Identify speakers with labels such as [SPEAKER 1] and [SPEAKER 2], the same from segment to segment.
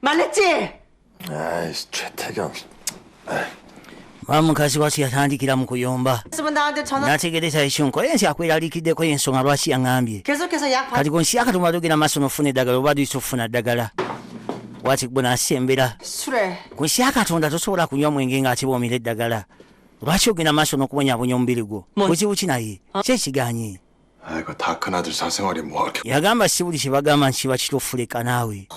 [SPEAKER 1] 말랬지?
[SPEAKER 2] 아이씨, 최태경.
[SPEAKER 3] Mkazi wasi yatandikira mu kuyomba.
[SPEAKER 1] 쓰면 나한테 전화.
[SPEAKER 3] Nategereza eshunko yensi akweralikideko ensonga lwaki yaŋŋambye.
[SPEAKER 1] 계속해서 약 받.
[SPEAKER 3] Kati gonsi akatumadogera maaso nofuna eddagala oba duyisa ofuna ddagala. Wati gwe nasembera.
[SPEAKER 1] 술에.
[SPEAKER 3] Gonsi akatonda tosobola kunywa mwenge ng'atiboomera eddagala. Lwaki ogenda maaso n'okubonyaabonya omubiri gwo? Buzibu ki naye? Ki ekiganye?
[SPEAKER 2] 아이고, 다 큰아들 사생활이 뭐 이렇게.
[SPEAKER 3] Yagamba si buli kye bagamba nti kiba kituufu leka naawe.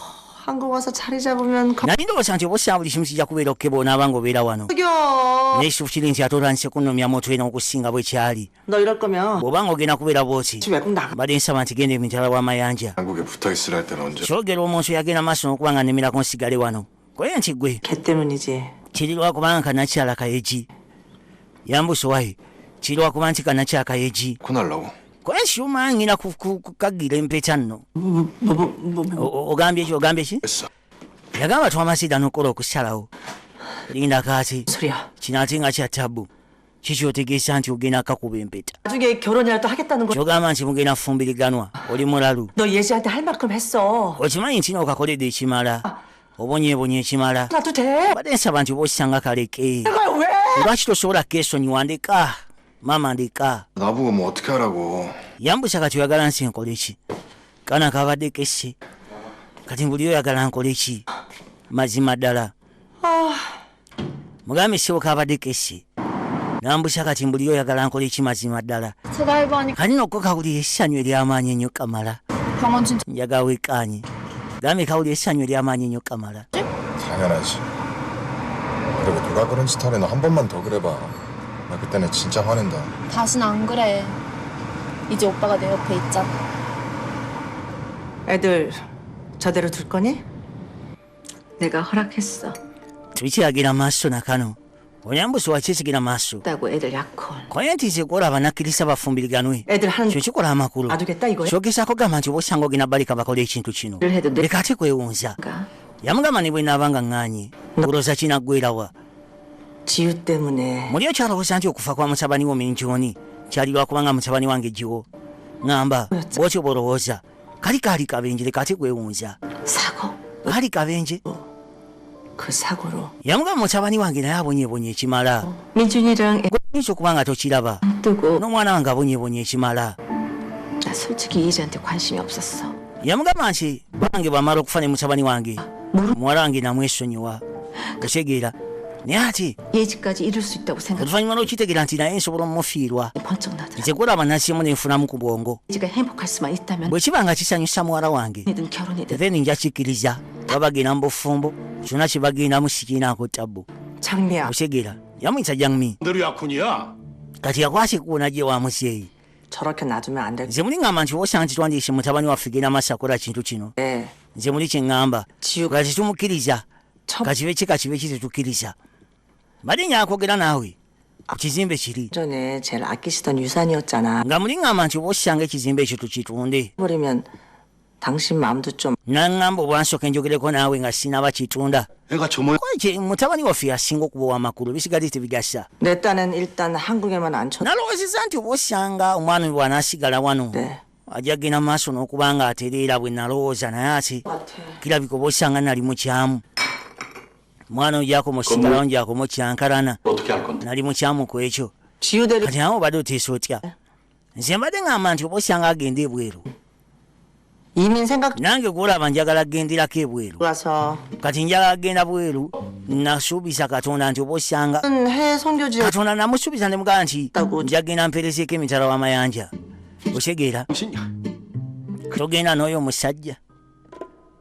[SPEAKER 1] 한국 와서 자리 잡으면
[SPEAKER 3] Nali ndowooza nti oba buli kimu kijja kubeera okukeba onaaba ng'obeera wano.
[SPEAKER 1] 거겨.
[SPEAKER 3] Naye ekituufu kiri nti atotandise kunnomya mutwe n'okusinga bwe kyali.
[SPEAKER 1] 너 이럴 거면
[SPEAKER 3] Bw'oba ng'ogenda kubeera bw'oti.
[SPEAKER 1] 집 외국 나가.
[SPEAKER 3] Mbadde nsaba nti genda emitala w'amayanja.
[SPEAKER 2] 한국에 붙어 있으라 할 때는 언제?
[SPEAKER 3] Kyogera omuntu yagenda maaso n'okuba nga nnemerako nsigale wano. Koye nti gwe
[SPEAKER 1] 걔 때문이지.
[SPEAKER 3] kiri lwakubanga kanakyala kayeji. Yambuso wayi kiri lwakuba nti kanakyala kayeji.
[SPEAKER 2] kunal라고.
[SPEAKER 3] Koye nsiuma ngina kukagira empeta nno. Ogambye ki? Ogambye ki?
[SPEAKER 2] 했어.
[SPEAKER 3] Yagamba twamasidda n'okukola okusalawo. Linda kaati.
[SPEAKER 1] 소리야.
[SPEAKER 3] Kino ate nga kya ttabu. Kiki otegeeza nti ogenda kakuba empeta?
[SPEAKER 1] 나중에 결혼이라도 하겠다는 거.
[SPEAKER 3] Kyogamba nti mugenda fumbiriganwa. Oli mulalu.
[SPEAKER 1] 너 예지한테 할 만큼 했어.
[SPEAKER 3] Okimanyi nti n'okakoledde ekimala. Obonyeebonye ekimala.
[SPEAKER 1] 나도 돼.
[SPEAKER 3] Mbadde nsaba nti oba osanga kaleke.
[SPEAKER 1] 내가 왜?
[SPEAKER 3] Lwaki tosobola keesonyiwa ndeka? Maama ndeka.
[SPEAKER 2] 나보고 뭐 어떻게 하라고.
[SPEAKER 3] Yambusa kati oyagala nsi nkole ki? Kaana kabadde kesse. Kati buli oyagala nkole ki? Mazima ddala. Mugambe ssebo kabadde kesse. Nambusa kati buli oyagala nkole ki mazima ddala.
[SPEAKER 4] 제가 알바하니까
[SPEAKER 3] Kati nokko kawulira essanyu ery'amaanyi ennyo kamala.
[SPEAKER 4] 병원 진짜
[SPEAKER 3] Njaga weekaanyi. Gambe kawulira essanyu ery'amaanyi ennyo kamala.
[SPEAKER 2] 당연하지. 그리고 누가 그런 짓 하래. 너 한 번만 더 그래봐. 나 그때는 진짜 화낸다.
[SPEAKER 4] 다신 안 그래. 이제 오빠가 내 옆에 있잖아.
[SPEAKER 1] 애들 저대로 둘 거니? 내가 허락했어.
[SPEAKER 3] Tukiragira maaso na kano. Onyambusa wakisigira maaso.
[SPEAKER 1] 다고 애들 약혼.
[SPEAKER 3] Koye nti nze gwolaba nakkiriza bafumbiriganwe.
[SPEAKER 1] 애들 하는
[SPEAKER 3] Kyo kikola amakulu.
[SPEAKER 1] 놔두겠다 이거야?
[SPEAKER 3] Kyogezaako gamba nti oba osanga ogenda balika bakole ekintu kino.
[SPEAKER 1] 를 해도
[SPEAKER 3] Leka ate kwewunza.
[SPEAKER 1] 내가
[SPEAKER 3] Yamugamba ne bwe naabanga ŋŋaanye. Olowooza kinaggwerawa.
[SPEAKER 1] 지유 때문에
[SPEAKER 3] Muli okyalowooza nti okufa kwa mutabani wo Minjoni kyali lwakubanga mutabani wange Jiwo. Ŋŋamba bw'otyo bw'olowooza. Kali kaali kabenje leka ate kwewunza.
[SPEAKER 1] 사고.
[SPEAKER 3] Kaali kabenje.
[SPEAKER 1] 그 사고로
[SPEAKER 3] Yamugamba mutabani wange naye abonyeebonye ekimala.
[SPEAKER 1] 민준이랑 애
[SPEAKER 3] Oyinza okuba nga tokiraba.
[SPEAKER 1] 뜨고
[SPEAKER 3] N'omwana wange abonyeebonye ekimala.
[SPEAKER 1] 나 솔직히 예지한테 관심이 없었어.
[SPEAKER 3] Yamugamba nti bange bw'amala okufa ne mutabani wange muwala wange namwesonyiwa. Otegeera naye ate
[SPEAKER 1] 예지까지 이룰 수 있다고 생각.
[SPEAKER 3] oluvannyuma lw'okitegeera nti naye nsobola omufiirwa.
[SPEAKER 1] 번쩍 나더라.
[SPEAKER 3] nze gwolaba nasiemu nenfunamu ku bwongo.
[SPEAKER 1] 예지가 행복할 수만 있다면
[SPEAKER 3] bwe kiba nga kisanyusa muwala wange
[SPEAKER 1] 든 결혼이든
[SPEAKER 3] then nja kikkiriza babagenda mu bufumbo kyonna kye bagendamu sikiinaako ttabu.
[SPEAKER 1] 장미야.
[SPEAKER 3] otegeera yamuyita Jangmi
[SPEAKER 5] 너도 약혼이야?
[SPEAKER 3] kati yakwasa ekuwona gye wa museeyi.
[SPEAKER 1] 저렇게 놔두면 안 될.
[SPEAKER 3] nze muli ŋŋamba nti osanga nti twandiise mutabani waffe genda maaso akola kintu kino.
[SPEAKER 1] 네.
[SPEAKER 3] nze muli kye ŋŋamba
[SPEAKER 1] 지우
[SPEAKER 3] kati tumukkiriza
[SPEAKER 1] 첫
[SPEAKER 3] kakibe ki kakibe ki tetukkiriza. mbadde nyaa kwogera naawe ku kizimbe kiri
[SPEAKER 1] 전에 제일 아끼시던 유산이었잖아.
[SPEAKER 3] nga muli ŋŋamba nti oba osanga ekizimbe ekyo tukitunde.
[SPEAKER 1] 버리면 당신 마음도 좀.
[SPEAKER 3] naŋŋamba obwansooka enjogereko naawe nga sinaba kitunda.
[SPEAKER 5] 애가 저 모양
[SPEAKER 3] kwaki mutabani waffe yasinga okuba ow'amakulu bisigadde tebigasa.
[SPEAKER 1] 내 딴은 일단 한국에만 앉혀.
[SPEAKER 3] nalowoozeza nti oba osanga omwana we bw'anaasigala wano
[SPEAKER 1] 네.
[SPEAKER 3] ajja genda maaso n'okuba nga atereera bwe nalowooza naye ate kirabika oba osanga nali mukyamu. mwana oyo gyakoma osigalawo ngyakoma okyankalana
[SPEAKER 5] 어떻게 할 건데?
[SPEAKER 3] nali mukyamu ku ekyo.
[SPEAKER 1] 지우대를
[SPEAKER 3] kati nawe obadde oteesa otya? nze mbadde ŋŋamba nti oba osanga agenda ebweru.
[SPEAKER 1] 이민 생각
[SPEAKER 3] nange gwolaba njagala kugenderako ebweru.
[SPEAKER 1] 가서
[SPEAKER 3] kati njagala kugenda bweru nasuubiza katonda nti oba osanga
[SPEAKER 1] 해 성교지.
[SPEAKER 3] katonda namusuubiza ne mugamba nti
[SPEAKER 1] Tagu-
[SPEAKER 3] njagenda mperezeeko emitala w'amayanja. otegeera
[SPEAKER 5] 당신
[SPEAKER 3] togenda n'oyo omusajja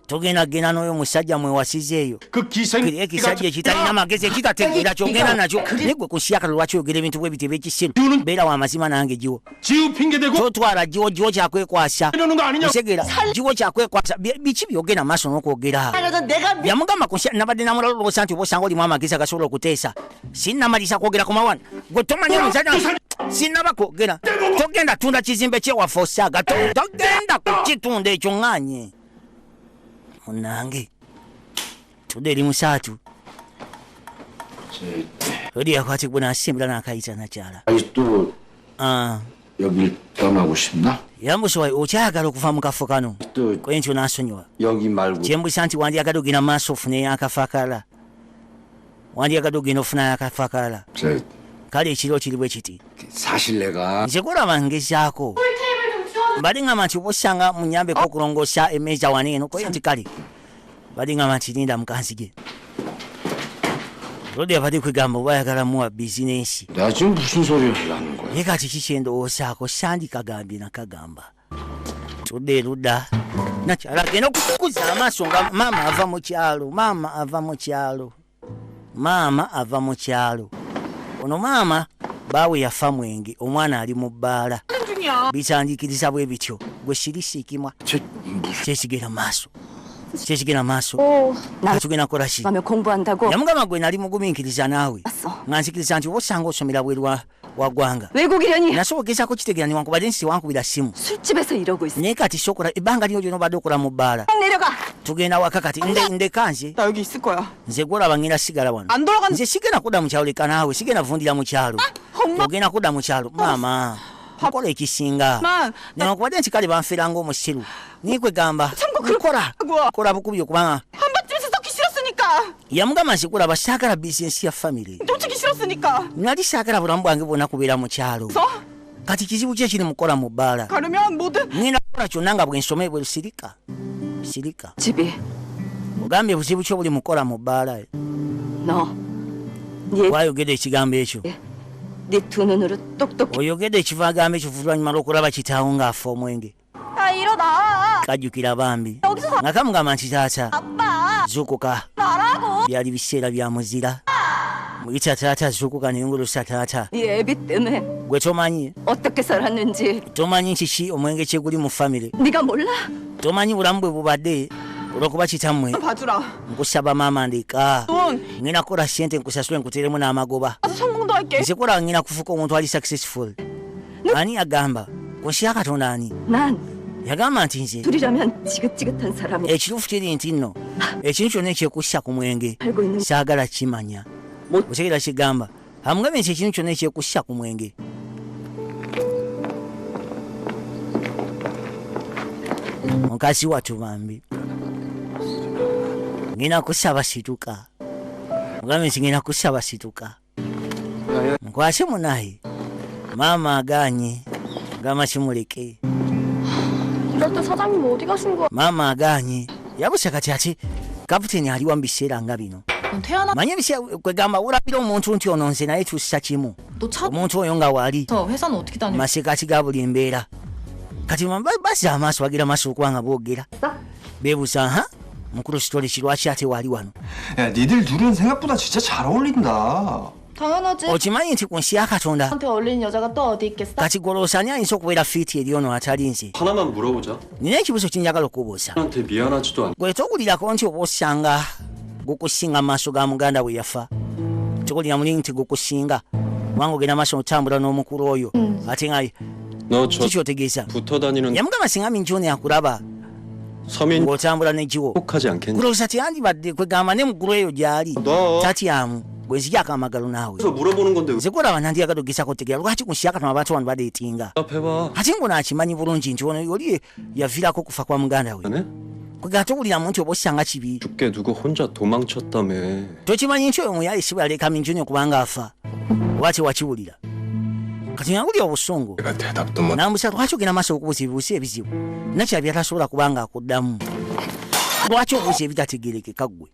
[SPEAKER 3] togenda kgenda n'oyo omusajja mwewasizeeyo
[SPEAKER 5] 그 기생
[SPEAKER 3] kiri ekisajja ekitalina magezi ekitategeera kyogenda nakyo naye gwe ku nsiyaka lwaki oyogera ebintu bwe biti ebyekisiru beera w'amazima nange Jiwo
[SPEAKER 5] 지우 핑계 대고
[SPEAKER 3] totwala Jiwo kyakwekwasa.
[SPEAKER 5] 이러는 거 아니냐?
[SPEAKER 3] otegeera Jiwo kyakwekwasa biki byogenda maaso n'okwogera.
[SPEAKER 1] 그래서 내가
[SPEAKER 3] yamugamba ku nabadde namulowooza nti oba osanga olimu amagezi agasobola okuteesa. sinnamalisa kwogera ku mawana gwe tomanyi omusajja sinnaba kwogera. togenda tunda kizimbe kyewaffe osaaga togenda kukitunda ekyo ŋŋaanye. munange tudde eri musaatu oli yakwatibwa nasembera n'akayita nakyala.
[SPEAKER 5] 아니 또
[SPEAKER 3] Ah,
[SPEAKER 6] 여길 떠나고 싶나?
[SPEAKER 3] yamusowaye okyayagala okuva mu kafo kano
[SPEAKER 6] 또
[SPEAKER 3] kwentyo n'asonyiwa
[SPEAKER 6] 여기 말고
[SPEAKER 3] kyembusa nti wandiyagala ogenda mu maaso ofuneyo akafo akalala wandiyagala ogenda ofunayo akafo akalala
[SPEAKER 6] 저
[SPEAKER 3] kale ekiro kiri bwe kiti
[SPEAKER 6] 사실 내가
[SPEAKER 3] nze kulaba ngezaako mbali ngamba nti oba osanga munyambeko okulongoosa emmeeza wano eno koye nti kale mbali ngamba nti linda mukanzige lodi abadde kwegamba oba ayagala muwa bizinensi
[SPEAKER 6] 내가 지금 무슨 소리를 하려는 거야?
[SPEAKER 3] naye kati kikyendowoozaako sandikagambye nakagamba tudde erudda nakyala agenda okukuza amaaso nga maama ava mu kyalo maama ava mu kyalo maama ava mu kyalo ono maama baawe yafa mwenge omwana ali mu bbaala bitandikiriza bwe bityo gwe sirisiikimwa
[SPEAKER 6] 저 무슨
[SPEAKER 3] kyekigenda maaso kyekigenda maaso
[SPEAKER 7] 나
[SPEAKER 3] katugenda kola ki
[SPEAKER 7] 밤에 공부한다고
[SPEAKER 3] yamugamba gwe nali mugumiikiriza naawe
[SPEAKER 7] 왔어.
[SPEAKER 3] nga nzikiriza nti oba osanga osomera bweru wa ggwanga
[SPEAKER 7] 외국이려니
[SPEAKER 3] nasobogezako kitegeera newankubadde nti tewankubira simu
[SPEAKER 7] 술집에서 이러고 있어.
[SPEAKER 3] naye kati sokola ebbanga lino lyonobadde okola mu bbaala
[SPEAKER 7] 내려가.
[SPEAKER 3] tugenda waka kati ndeka nze
[SPEAKER 1] 나 여기 있을 거야.
[SPEAKER 3] nze gwolaba ngenda sigala wano
[SPEAKER 1] 안 돌아간.
[SPEAKER 3] nze sigenda kudda mu kyalo leka naawe sigenda vundira mu kyalo ogenda kudda mu kyalo maama nkola ekisinga
[SPEAKER 1] 만.
[SPEAKER 3] newankubadde nti kale banferanga omusiru naye kwegamba kola bukubi okubanga
[SPEAKER 1] 한밭집에서 썩기 싫었으니까.
[SPEAKER 3] yamugamba nti kulaba saagala bizinensi ya famire
[SPEAKER 1] 쫓기 싫었으니까.
[SPEAKER 3] nali saagala bulamu bwange bwonna kubeera mu kyalo
[SPEAKER 1] 서
[SPEAKER 3] kati kizibu ki ekiri mukola mu bbaala
[SPEAKER 1] 가려면 뭐든.
[SPEAKER 3] ngenda kukola kyonna nga bwensome bwe lusirika sirika
[SPEAKER 7] 집이
[SPEAKER 3] ogambye buzibu ki obuli mukola mu bbaala
[SPEAKER 7] 너. 네
[SPEAKER 3] wayogedde ekigambo ekyo
[SPEAKER 7] 두 눈으로 똑똑히.
[SPEAKER 3] oyogedde ekivagambo ekyo luvannyuma lw'okulaba kitaawo ng'afa omwenge
[SPEAKER 7] 아 일어나.
[SPEAKER 3] kajjukira bambi
[SPEAKER 7] 여기서
[SPEAKER 3] nga kamugamba nti taata
[SPEAKER 7] 아빠
[SPEAKER 3] zuukuka
[SPEAKER 7] 나라고.
[SPEAKER 3] byali biseera bya muzira muyita taata zuukuka neyongolosa taata
[SPEAKER 7] 이 애비 때문에
[SPEAKER 3] gwe tomanyi
[SPEAKER 7] 어떻게 살았는지
[SPEAKER 3] tomanyi kiki omwenge kye guli mu famire
[SPEAKER 7] 네가 몰라?
[SPEAKER 3] tomanyi bulamu bwe bubadde olwokuba kitammwe
[SPEAKER 1] 봐주라.
[SPEAKER 3] nkusaba maama ndeka
[SPEAKER 1] 돈.
[SPEAKER 3] ngenda kukola sente nkusasule nkuteremu n'amagoba
[SPEAKER 1] 가서 성공도 할게.
[SPEAKER 3] nze kola ngenda kufuuka omuntu ali successful ani yagamba ku nsi ya katonda ani
[SPEAKER 7] 난
[SPEAKER 3] yagamba nti nze
[SPEAKER 7] 둘이라면 지긋지긋한 사람이
[SPEAKER 3] ekituufu kiri nti nno ekintu kyonna ekyekussa ku mwenge
[SPEAKER 7] 알고 있는
[SPEAKER 3] saagala kimanya
[SPEAKER 7] 뭐
[SPEAKER 3] otegeera kigamba amugambye nti ekintu kyonna ekyekussa ku mwenge mukazi watu bambi ngenda kusaba situka mugambye nti ngenda kusaba situka nkwase munaye maama aganye gamba kimuleke
[SPEAKER 4] 이럴 때 사장님 어디 가신 거야?
[SPEAKER 3] maama aganye yabusa kati ate kaputeni aliwa mu biseera nga bino
[SPEAKER 4] 넌 태어나서
[SPEAKER 3] manye ebiseera kwegamba olabira omuntu nti ono nze naye tussa kimu
[SPEAKER 4] 차
[SPEAKER 3] omuntu oyo nga waali
[SPEAKER 4] 회사는 어떻게 다녀?
[SPEAKER 3] masekati ga buli mbeera kati bazza amaaso bagira amaaso okubanga boogera beebuuza ha mukulu sitole kirwaki ate waali wano
[SPEAKER 8] 야, 니들 둘은 생각보다 진짜 잘 어울린다.
[SPEAKER 4] 당연하지.
[SPEAKER 3] okimanyi nti ku nsi ya katonda
[SPEAKER 4] 한테 어울리는 여자가 또 어디 있겠어?
[SPEAKER 3] kati golosani ayinza okubeera fiiti eri ono atali nze
[SPEAKER 9] 하나만 물어보자.
[SPEAKER 3] nina ekibuzo kinjagala okubuuza
[SPEAKER 9] 한테 미안하지도 않.
[SPEAKER 3] gwe towulirako nti oba osanga gukusinga mu maaso ga muganda we yafa towulira muli nti gukusinga kubanga ogenda maaso otambula n'omukulu oyo ate nga
[SPEAKER 9] 너저
[SPEAKER 3] kiki otegeeza
[SPEAKER 9] 붙어 다니는
[SPEAKER 3] yamugamba singa minjoni akulaba
[SPEAKER 9] 서민
[SPEAKER 3] ng'otambula negiwo
[SPEAKER 9] 혹하지 않겠니?
[SPEAKER 3] kulowooza teyandibadde kwegamba ne muggulu eyo gyali
[SPEAKER 9] 너
[SPEAKER 3] tatyamu bwe nzijako amagalo naawe
[SPEAKER 9] 그래서 물어보는 건데
[SPEAKER 3] nze kulaba nandiyagala ogesako otegeera lwaki ku nsi yakatona abantu bano badeetinga
[SPEAKER 9] 대답해봐.
[SPEAKER 3] ate ngo naakimanyi bulungi nti ono yoli yaviirako okufa kwa muganda we
[SPEAKER 9] 안 해?
[SPEAKER 3] kwegamba towuliramu nti oba osanga kibi
[SPEAKER 9] 죽게 두고 혼자 도망쳤다며.
[SPEAKER 3] tokimanyi nti oyo muyayisibwe yaleka minjoni okubanga afa oba tewakiwulira kati nawulira obusungu
[SPEAKER 2] 내가 대답도 못
[SPEAKER 3] nambusa lwaki ogenda maaso okubuuza ebibuuzo ebizibu nakya byatasobola kubanga akuddamu lwaki obuuza ebitategerekeka ggwe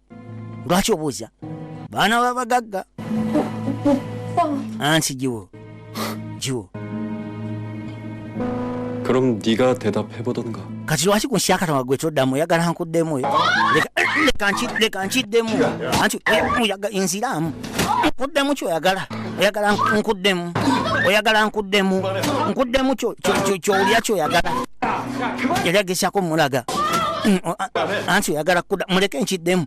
[SPEAKER 3] lwaki obuuza baana babagagga anti giwo
[SPEAKER 9] 그럼 네가 대답해보던가.
[SPEAKER 3] kati lwaki ku nsi yakatanga gwe toddamu oyagala nkuddemu leka nkiddemu anti nziramu nkuddemu kyoyagala oyagala nkuddemu oyagala nkuddemu kyowulira kyoyagala yali agezaako mulaga anti oyagala kudda muleke nkiddemu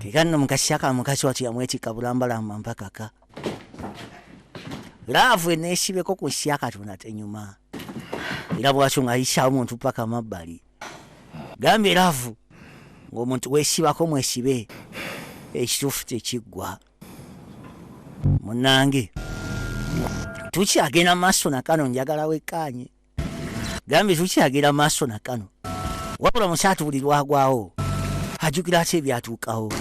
[SPEAKER 3] tekanno mukasiyaka mukazi watu yamwetikka bulambalamba mpakaka laavu eneesibeko ku nsi yakatonda tenyuma era bwatyo ng'ayisaawo omuntu paka mabbali gambye laavu ng'omuntu weesibako mwesibe ekituufu tekiggwa munnange tukyagenda maaso nakano njagala wekkaanye gambe tukyagenda maaso nakano wabula musaatu buli lwagwawo ajjukira ate ebyatuukawo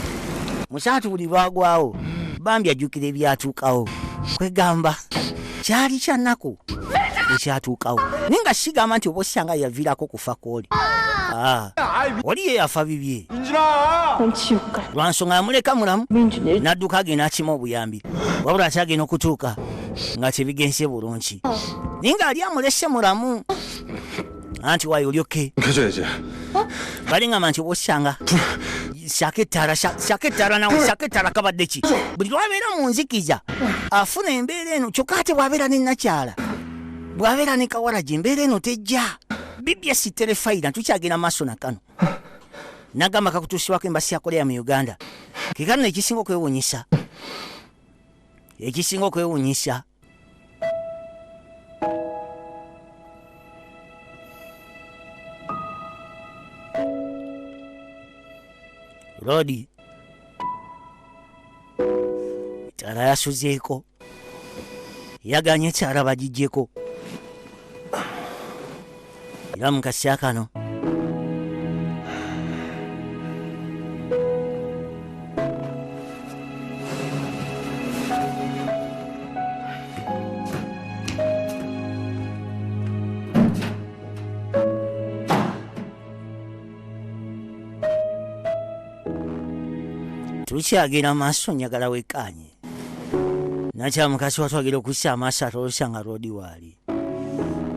[SPEAKER 3] musaatu buli lwagwawo bambi ajjukira ebyatuukawo kwegamba kyali kyannaku ekyatuukawo naye nga sigamba nti oba osanga yaviirako kufa kwoli oli ye yafa bibye
[SPEAKER 4] 넌 지옥 갈
[SPEAKER 3] lwansonga yamuleka mulamu
[SPEAKER 4] 민준이
[SPEAKER 3] n'adduka agenda akima obuyambi wabula ate agenda okutuuka nga tebigenze bulungi naye ng'ali amulese mulamu anti waayo olyoke
[SPEAKER 2] 켜줘야지.
[SPEAKER 3] balingamba nti oba osanga shaketara nawe shaketara kabadde ki buli lwabeera mu nzikiza afuna embeera eno kyokka ate bwabeera ne nakyala bwabeera ne kawalagi embeera eno tejja bibye siterefayina tukyagenda maaso nakano nagamba kakutuusibwako embasi ya koleya mu uganda kekano ekisinga okwewunyisa Rodi tara yasuzeeko yaganye ekyala bagijjeko era mu kaseera kano tukyagenda maaso njagala wekkaanye nakyamukasi watwagira okussa amaaso atolosanga Rodi waali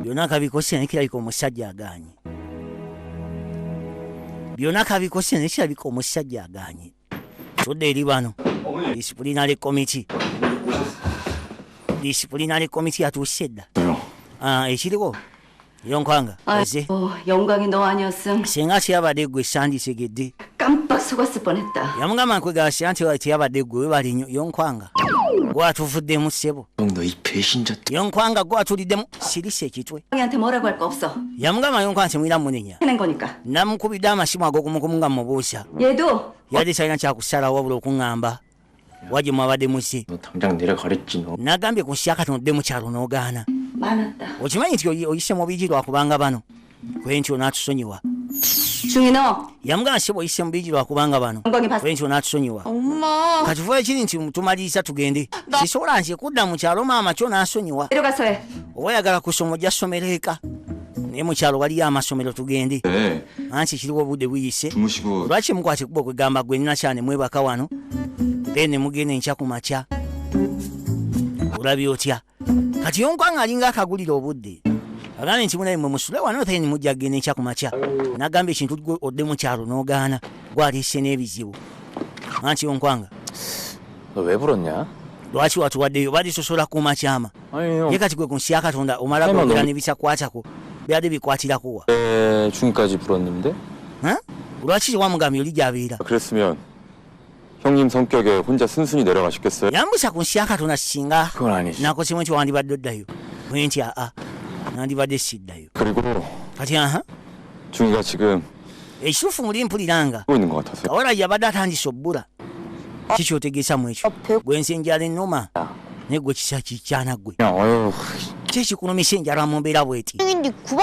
[SPEAKER 3] byonna kabikose nekirabika omusajja aganye tudde eri bano disiplinary committee atuuse dda ekiriko 영광아 어제
[SPEAKER 7] 영광이 너 아니었음
[SPEAKER 3] 생아 시아바데 그 산디세게데
[SPEAKER 7] 깜빡 속았을 뻔했다
[SPEAKER 3] 영광만 그가 시한테 시아바데 그 말이 영광아 와 투프데 무세보
[SPEAKER 8] 너 이 배신자
[SPEAKER 3] 영광아 과 투리데 시리세 기초에
[SPEAKER 7] 형한테 뭐라고 할 거 없어
[SPEAKER 3] 영광아 영광한테 뭐라 문이냐
[SPEAKER 7] 해낸 거니까
[SPEAKER 3] 남쿠비다 마시마고 고무고문가 뭐보샤
[SPEAKER 7] 얘도
[SPEAKER 3] 야디 사이나 자꾸 살아와보로 공감바 와지 마바데 무시
[SPEAKER 8] 너 당장 내려가랬지 너
[SPEAKER 3] 나감be ku 시작하던 데무차로 노가나
[SPEAKER 7] 많았다
[SPEAKER 3] okimanyi nti oyise mu bijirwa kubanga bano kwenti onatusonyiwa
[SPEAKER 7] 중이 너
[SPEAKER 3] yamugana sibo oyise mu bijirwa kubanga bano
[SPEAKER 7] 영광이 봤어
[SPEAKER 3] kwenti onatusonyiwa
[SPEAKER 1] 엄마.
[SPEAKER 3] kati fuba ekiri nti tumaliriza tugende sisobola nti kudda mu kyalo maama kyo nansonyiwa
[SPEAKER 7] 내려가서 해
[SPEAKER 3] oba oyagala kusoma ojja somero eka naye mu kyalo waliyo amasomero tugende anti kiriwo obudde buyise
[SPEAKER 8] 주무시고
[SPEAKER 3] lwaki mukwate kuba okwegamba gwe nina kyane mwebaka wano then mugende nkya ku makya olabye otya kati yonkwanga alinga akagulira obudde agambye nti munaye mwe musule wano then mujja kugenda nkya ku makya nagamba ekintu gwe odde mu kyalo n'ogaana gwaliise n'ebizibu anti yonkwanga
[SPEAKER 6] 너 왜 불었냐?
[SPEAKER 3] lwaki watuwaddeyo balisosola ku makyama
[SPEAKER 6] 아니 형
[SPEAKER 3] ye kati gwe ku nsi ya katonda omala kwogera nebitakwatako byadde bikwatirakowa
[SPEAKER 6] 중까지 불었는데?
[SPEAKER 3] lwaki wamugambye oli gyabeera
[SPEAKER 9] 그랬으면 형님 성격에 혼자 순순히 내려가셨겠어요?
[SPEAKER 3] yambusa ku nsi ya katonda singa
[SPEAKER 6] 그건 아니지.
[SPEAKER 3] nakosemu nti wandibadde oddayo nti nandibadde siddayo
[SPEAKER 9] 그리고
[SPEAKER 3] kati
[SPEAKER 9] 중이가 지금
[SPEAKER 3] ekituufu muli mpuliranga
[SPEAKER 9] 하고 있는 것 같아서요.
[SPEAKER 3] kawala yabadde atandise obbula kikyotegeesa mu ekyo gwe nsi enjala ennuma naye gwe kisa kikyana gwe
[SPEAKER 6] 그냥 어휴
[SPEAKER 3] kyekikulumisa enjala mu mbeera bweti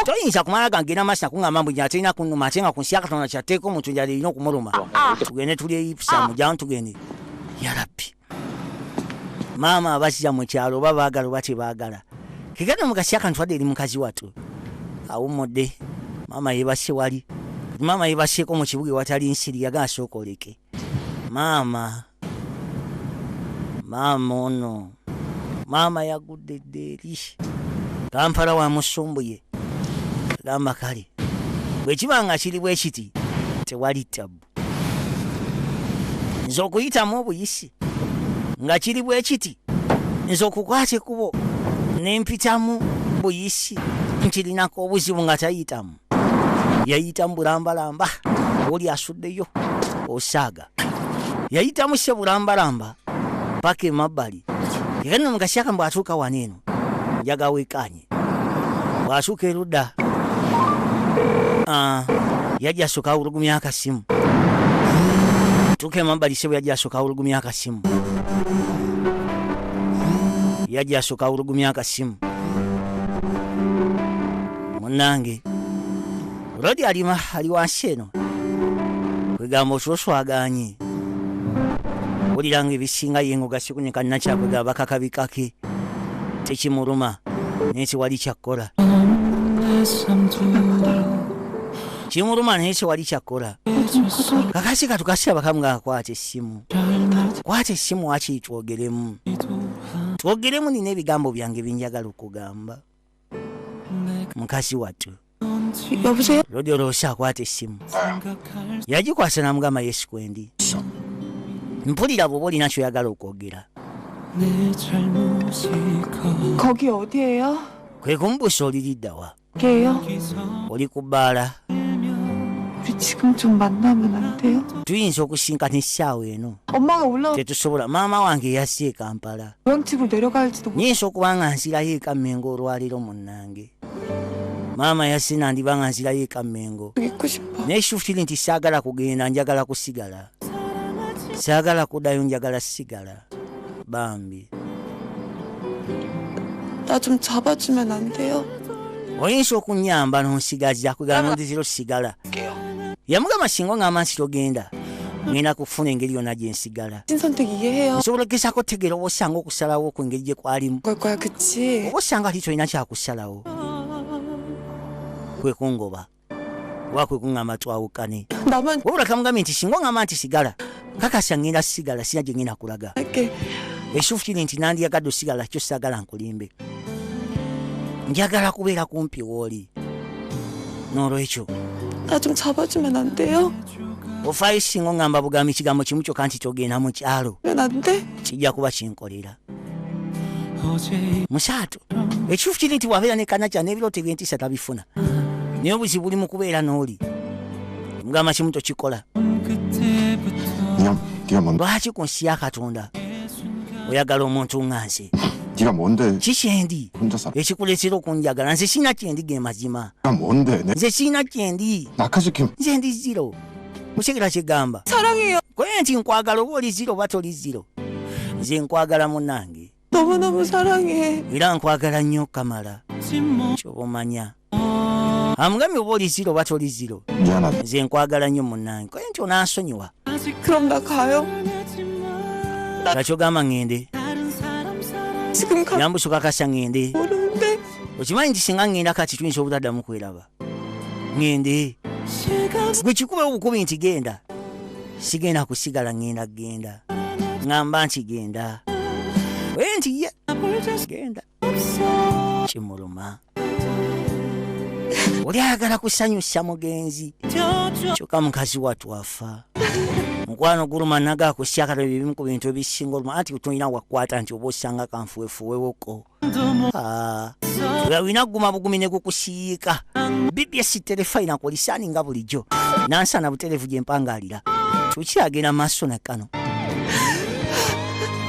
[SPEAKER 3] toyinza kumala gangenda maaso nakuŋŋamba mbu atalina kunnuma ate nga ku nsi ya katonda kyateeka omuntu njala erina okumuluma tugende tuli eyipusa mujamu tugende yarabbi maama abazira mu kyalo oba baagala oba tebaagala kegenda mugasi akantwadde eri mukazi wattu awummudde maama yebase wali maama yebaseeko mu kibuga ewatali nsiri yagala sooka oleke maama ono maama yagudde eddeeri kampala wa musumbuye gamba kale bwe kiba nga kiri bwe kiti tewali ttabu nze okuyitamu obuyisi nga kiri bwe kiti nze okukwata ekkubo nempitamu buyisi nkirinako obuzibu nga tayitamu yayitamu bulambalamba oli asuddeyo osaaga yayitamu se bulambalamba paka emabbali yagana mugasyaka mbw atuuka wano eno njaga wekanye bw'atuuka erudda yajja asooka awulugumya akasimu tuuka emabbali se bwe yajja asooka awulugumya akasimu yajja asooka awulugumya akasimu. Munnange olodi ali wansi eno kwegamba otwoswaganye wuliranga ebisinga yengo gasikunyeka nakyakwegamba kakabikake tekimuluma naye tewali kyakkola kimuluma naye tewali kyakkola. Kakasi katukasaba kamuga kwata essimu wakiri twogeremu nina ebigambo byange binjagala okugamba mukasi wattu.
[SPEAKER 1] 여보세요?
[SPEAKER 3] lodi olwosa akwata essimu yagikwasa namugamba yesu kwendi mpulira bwoba olina kyoyagala okwogera.
[SPEAKER 1] 거기 어디예요?
[SPEAKER 3] kwe kumubuusa oliriddawa
[SPEAKER 1] 게요?
[SPEAKER 3] oli ku bbaala
[SPEAKER 1] 우리 지금 좀 만나면 안 돼요?
[SPEAKER 3] tuyinza okusinkana essaawa eno
[SPEAKER 1] 엄마가 올라와
[SPEAKER 3] tetusobola. maama wange yasse e Kampala
[SPEAKER 1] 고향집으로 내려갈지도
[SPEAKER 3] nyinza okuba nga nzirayo eka Mmengo olwaliro munnange. maama yasse nandiba nga nzirayo eka Mmengo
[SPEAKER 1] 있고 싶어.
[SPEAKER 3] naye shufiri nti saagala kugenda njagala kusigala saagala kuddayo njagala sigala bambi.
[SPEAKER 1] 나 좀 잡아주면 안 돼요?
[SPEAKER 3] oyinza okunyamba nonsigaza kwegala nondizira osigala. yamugamba singa ngamba nsi togenda ngenda kufuna engeri yonna gyensigala.
[SPEAKER 1] 신선택 이해해요.
[SPEAKER 3] nsobola okgezaako tegeera oba osanga okusalawo ku engeri gye kwalimu
[SPEAKER 1] 걸 거야, 그치?
[SPEAKER 3] oba osanga ati tolina kyakusalawo kwekungoba oba kwekuŋŋamba twawukane.
[SPEAKER 1] 나만
[SPEAKER 3] wabula kamugambye nti singa ŋŋamba nti sigala kakasa ngenda sigala sina gye ngenda kulaga.
[SPEAKER 1] 할게.
[SPEAKER 3] ekifuufu kiri nti nandiyagadde osigala kyo saagala nkulimbe njagala kubeera kumpi wooli. n'olwekyo
[SPEAKER 1] 나 좀 잡아주면 안 돼요?
[SPEAKER 3] ofaayo singa oŋŋamba bugambi kigambo kimu kyokka nti togenda mu kyalo
[SPEAKER 1] 면 안 돼?
[SPEAKER 3] kijja kuba kinkolera. musaato ekifuufu kiri nti wabeera ne kanakya n'ebirooto by'entiisa tabifuna naye obuzibu buli mu kubeera n'oli mugamba kimu tokikola.
[SPEAKER 2] 네가 뭔데?
[SPEAKER 3] lwaki ku nsi ya katonda oyagala omuntu nga nze?
[SPEAKER 2] 네가 뭔데?
[SPEAKER 3] kikyendi
[SPEAKER 2] 혼자 살아.
[SPEAKER 3] ekikuleetera okunjagala? nze sirina kyendi ge mazima.
[SPEAKER 2] 네가 뭔데?
[SPEAKER 3] nze sirina kyendi.
[SPEAKER 2] 낙하시킴.
[SPEAKER 3] nze ndi ziro. musekera kyegamba
[SPEAKER 1] 사랑해요.
[SPEAKER 3] kwe nti nkwagala oba oli ziro oba toli ziro. nze nkwagala munnange
[SPEAKER 1] 너무너무 사랑해.
[SPEAKER 3] era nkwagala nnyo kamala kyoba omanya. amugambye oba oli ziro oba toli ziro.
[SPEAKER 2] 미안하다.
[SPEAKER 3] nze nkwagala nnyo munnange kwe nti onansonyiwa.
[SPEAKER 1] 그럼 나 가요?
[SPEAKER 3] gakyogamba ŋŋende
[SPEAKER 1] 지금 가
[SPEAKER 3] nyambuso kakasa ŋŋende.
[SPEAKER 1] 모르는데
[SPEAKER 3] okimanyi nti singa ŋŋenda kati tuyinza obutaddamu kweraba. ŋŋende gwe kikuba obukubi nti genda sigenda kusigala ŋŋenda genda ŋŋamba nti genda we nti ye genda kimuluma. oli ayagala kusanyusa mugenzi kyokka mukazi watwafa. mukwano guluma naga kusyakala ebimu ku bintu ebisinga oluma anti tulina wakwata nti oba osanga kanfuwefuwewoko wina guma bugumi ne gukusiika. BBS terefayina kolisani nga bulijjo nansana buterevu gye mpangalira tukyagenda maaso nakano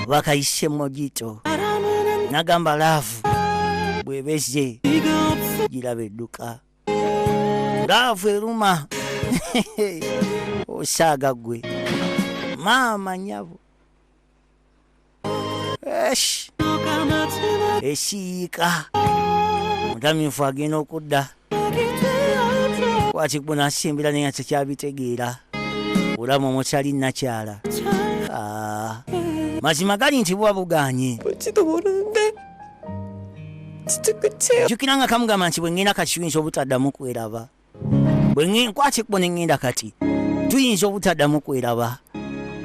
[SPEAKER 3] bakayise mojito nagamba laavu bwebeze giraba edduka laavu eruma osaaga gwe maama nyabo esiika mutamyufu agenda okudda kwati gwe nasimbira naye tekyabitegeera bulamu omukyali nakyala. mazima gali nti buba buganye.
[SPEAKER 1] 뭘지도 모르는데 진짜 끝이에요.
[SPEAKER 3] jjukira nga kamugamba nti bwe ŋŋenda kati tuyinza obutaddamu kweraba. kwati gwe ne ŋŋenda kati tuyinza obutaddamu kweraba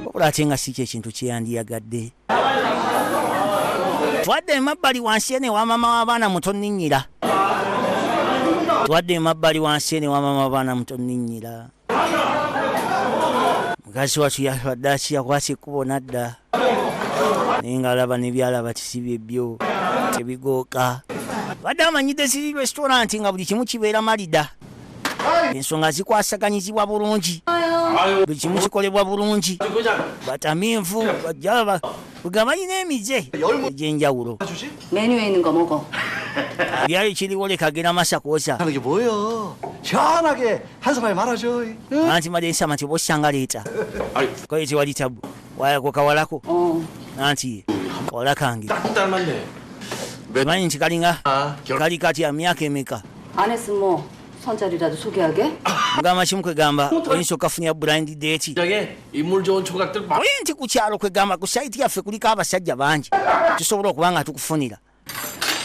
[SPEAKER 3] wabula ate nga si kyekintu kyeyandiyagadde. twadde emabbali wansi ene wa maama w'abaana muto nninnyira. twadde emabbali wansi ene wa maama w'abaana muto nninnyira. mukazi watu yabadde akiyakwasa ekkubo nadda naye ng'alaba ne byalaba tisibyebbyo tebigooka. badde amanyidde ziri restaurant nga buli kimu kibeera malida. ensonga zikwasaganyizibwa bulungi buli kimu kikolebwa bulungi. batamiivu bajjaba kugamba balina emize egy'enjawulo.
[SPEAKER 7] 메뉴에 있는 거 먹어.
[SPEAKER 3] byali kiriwo leka genda masakoosa
[SPEAKER 8] 하는 게 뭐예요? 시원하게 한숨에 말아줘.
[SPEAKER 3] anti madde nsama nti oba osanga leeta koye tewali tabu wayako kawalako
[SPEAKER 7] 어.
[SPEAKER 3] anti kawala kange
[SPEAKER 5] 딱 닮았네.
[SPEAKER 3] manyi nti kalinga kali kati ya myaka emeka
[SPEAKER 7] 안 했으면 뭐 선자리라도 소개하게?
[SPEAKER 3] mugamba kimu kwegamba oyinza okafunira blind date
[SPEAKER 5] 장에 인물 좋은 조각들 막
[SPEAKER 3] oye nti ku kyalo kwegamba ku saiti yaffe kuliko abasajja bangi tusobola okuba nga tukufunira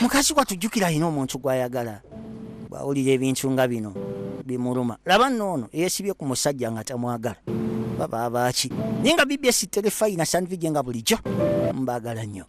[SPEAKER 3] mukazi watujjukira alina omuntu gwayagala bwawulira ebintu nga bino bimuluma laba noono eyeesibye ku musajja nga tamwagala baba abaaki naye nga bbs terefayina sandvije nga bulijjo mbagala nnyo